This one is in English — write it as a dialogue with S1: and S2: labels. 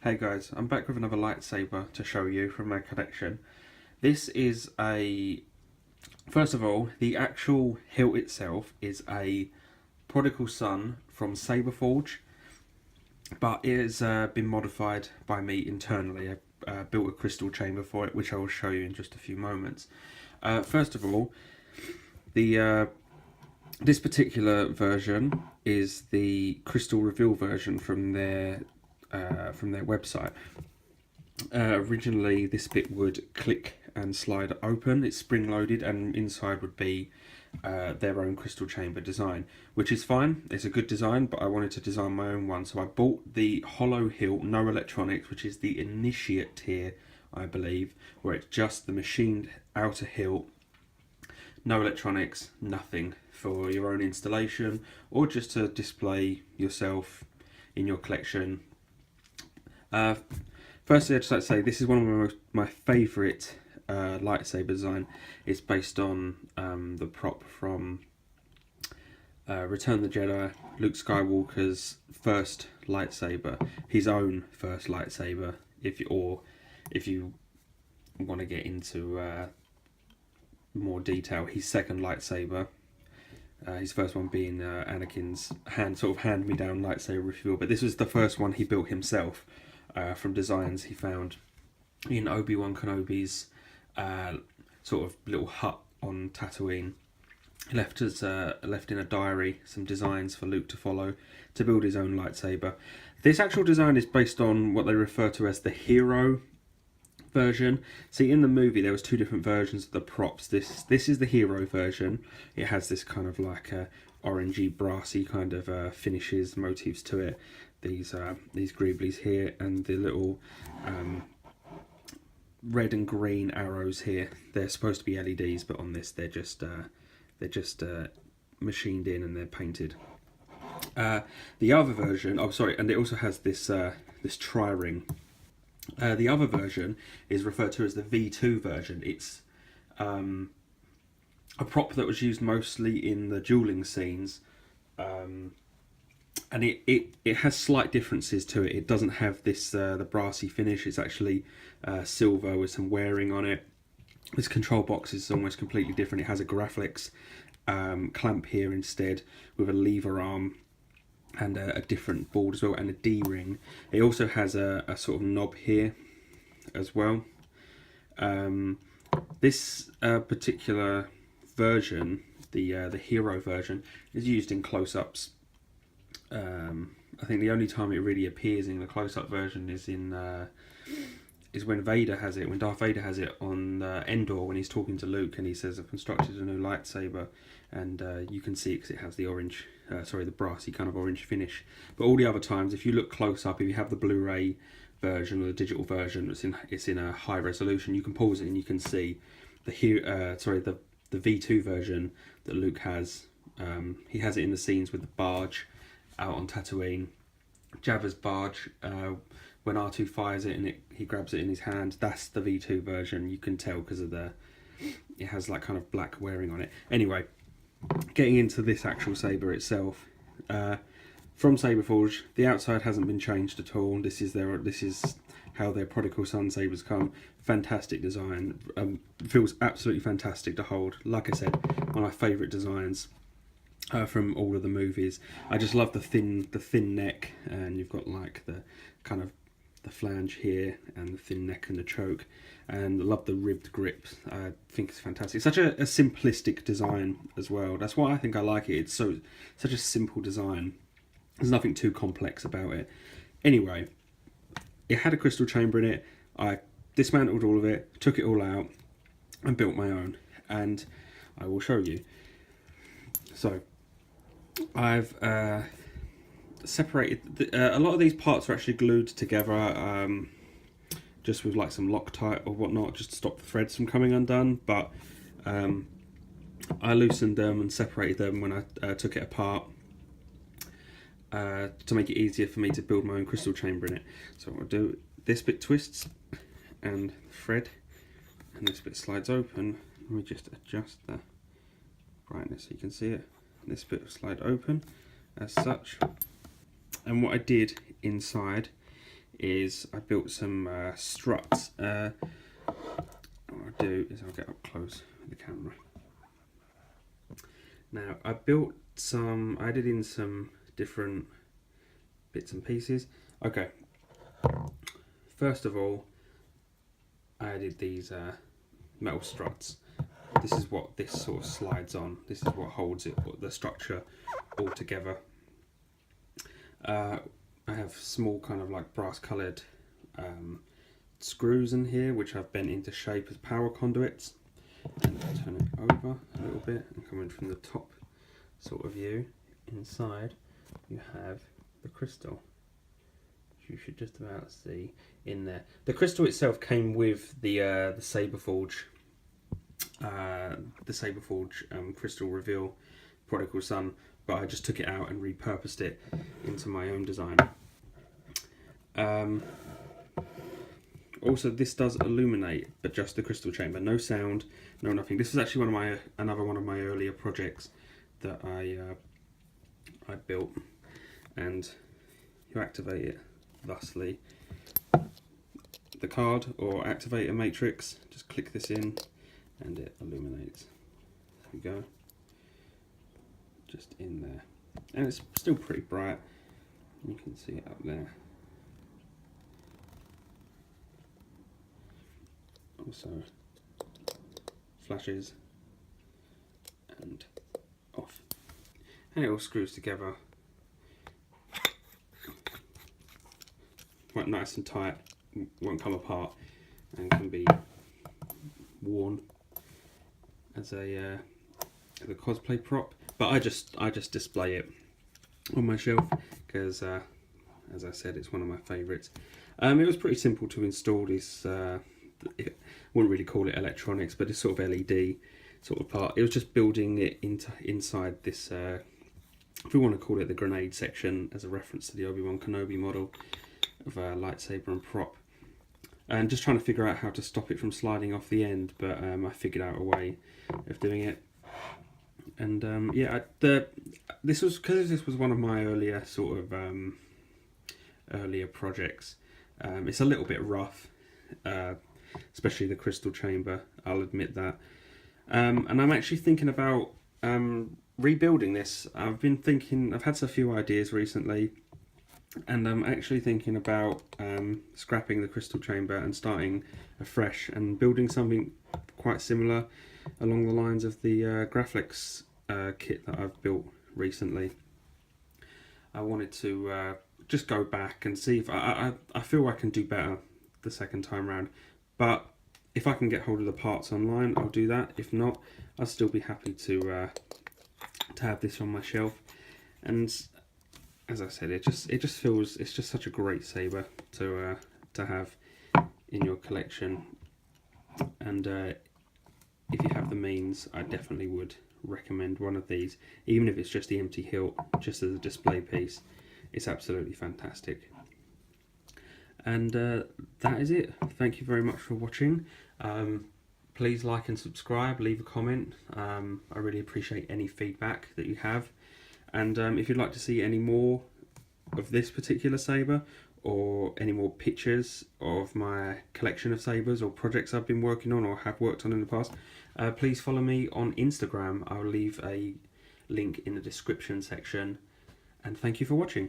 S1: Hey guys, I'm back with another lightsaber to show you from my collection. This is first of all, the actual hilt itself is a Prodigal Son from SaberForge, but it has been modified by me internally. I built a crystal chamber for it, which I will show you in just a few moments. First of all, this particular version is the crystal reveal version from their website. Originally, this bit would click and slide open. It's spring loaded, and inside would be their own crystal chamber design, which is fine. It's a good design, but I wanted to design my own one, so I bought the hollow hilt, no electronics, which is the initiate tier, I believe, where it's just the machined outer hilt, no electronics, nothing, for your own installation or just to display yourself in your collection. Firstly, I'd just like to say this is one of my favourite lightsaber design. It's based on the prop from Return of the Jedi, Luke Skywalker's first lightsaber, his own first lightsaber. If you want to get into more detail, his second lightsaber. His first one being Anakin's hand-me-down lightsaber, if you will. But this was the first one he built himself from designs he found in Obi-Wan Kenobi's sort of little hut on Tatooine. He left in a diary some designs for Luke to follow to build his own lightsaber. This actual design is based on what they refer to as the hero version. See, in the movie there was two different versions of the props. This is the hero version. It has this kind of like orangey, brassy kind of finishes, motifs to it. These greeblies here, and the little red and green arrows here. They're supposed to be LEDs, but on this they're just machined in and they're painted. The other version, oh sorry, and it also has this tri-ring. The other version is referred to as the V2 version. It's a prop that was used mostly in the dueling scenes, and it has slight differences to it. It doesn't have this the brassy finish. It's actually silver with some wearing on it. This control box is almost completely different. It has a Graflex clamp here instead, with a lever arm and a different board as well, and a D-ring. It also has a sort of knob here as well. This particular version, the hero version, is used in close-ups. I think the only time it really appears in the close-up version is when Vader has it, when Darth Vader has it on Endor, when he's talking to Luke and he says, "I've constructed a new lightsaber," and you can see it because it has the orange, the brassy kind of orange finish. But all the other times, if you look close up, if you have the Blu-ray version or the digital version, it's in a high resolution. You can pause it and you can see the V2 version that Luke has. He has it in the scenes with the barge out on Tatooine, Jabba's barge. When R2 fires it and he grabs it in his hand, that's the V2 version. You can tell because of it has like kind of black wearing on it. Anyway, getting into this actual saber itself, from SaberForge, the outside hasn't been changed at all. This is how their Prodigal Son sabers come. Fantastic design. Feels absolutely fantastic to hold. Like I said, one of my favourite designs from all of the movies. I just love the thin neck, and you've got like the kind of the flange here and the thin neck and the choke, and I love the ribbed grips. I think it's fantastic. Such a simplistic design as well. That's why I think I like it. It's such a simple design. There's nothing too complex about it. Anyway, it had a crystal chamber in it. I dismantled all of it, took it all out, and built my own. And I will show you. So I've separated a lot of these parts are actually glued together, just with like some Loctite or whatnot, just to stop the threads from coming undone. But I loosened them and separated them when I took it apart, to make it easier for me to build my own crystal chamber in it. So what I'll do, this bit twists and the thread, and this bit slides open. Let me just adjust the brightness so you can see it. This bit will slide open as such. And what I did inside is I built some struts. What I'll do is I'll get up close with the camera. Now I added in some different bits and pieces. Okay, first of all, I added these metal struts. This is what this sort of slides on. This is what holds it, the structure all together. I have small kind of like brass coloured screws in here, which I've bent into shape as power conduits. And I'll turn it over a little bit and come in from the top sort of view. Inside you have the crystal, which you should just about see in there. The crystal itself came with the SaberForge crystal reveal Prodigal Son, but I just took it out and repurposed it into my own design. Also, this does illuminate, but just the crystal chamber, no sound, no nothing. This was actually another one of my earlier projects that I built, and you activate it thusly. The card or activator matrix, just click this in and it illuminates. There we go, just in there, and it's still pretty bright. You can see it up there. Also flashes and off, and it all screws together quite nice and tight, won't come apart, and can be worn as a cosplay prop. But I just display it on my shelf because, as I said, it's one of my favourites. It was pretty simple to install this. Wouldn't really call it electronics, but this sort of LED sort of part. It was just building it inside this, if we want to call it the grenade section, as a reference to the Obi-Wan Kenobi model of a lightsaber and prop, and just trying to figure out how to stop it from sliding off the end. But I figured out a way of doing it, and yeah, this was one of my earlier sort of earlier projects. It's a little bit rough. Especially the crystal chamber, I'll admit that. And I'm actually thinking about rebuilding this. I've had a few ideas recently, and I'm actually thinking about scrapping the crystal chamber and starting afresh and building something quite similar along the lines of the Graflex kit that I've built recently. I wanted to just go back and see if I feel I can do better the second time round. But if I can get hold of the parts online, I'll do that. If not, I'll still be happy to have this on my shelf. And as I said, it just feels, it's just such a great saber to have in your collection. And if you have the means, I definitely would recommend one of these, even if it's just the empty hilt, just as a display piece. It's absolutely fantastic. And that is it. Thank you very much for watching. Please like and subscribe, leave a comment. I really appreciate any feedback that you have. And if you'd like to see any more of this particular saber, or any more pictures of my collection of sabers or projects I've been working on or have worked on in the past, please follow me on Instagram. I'll leave a link in the description section. And thank you for watching.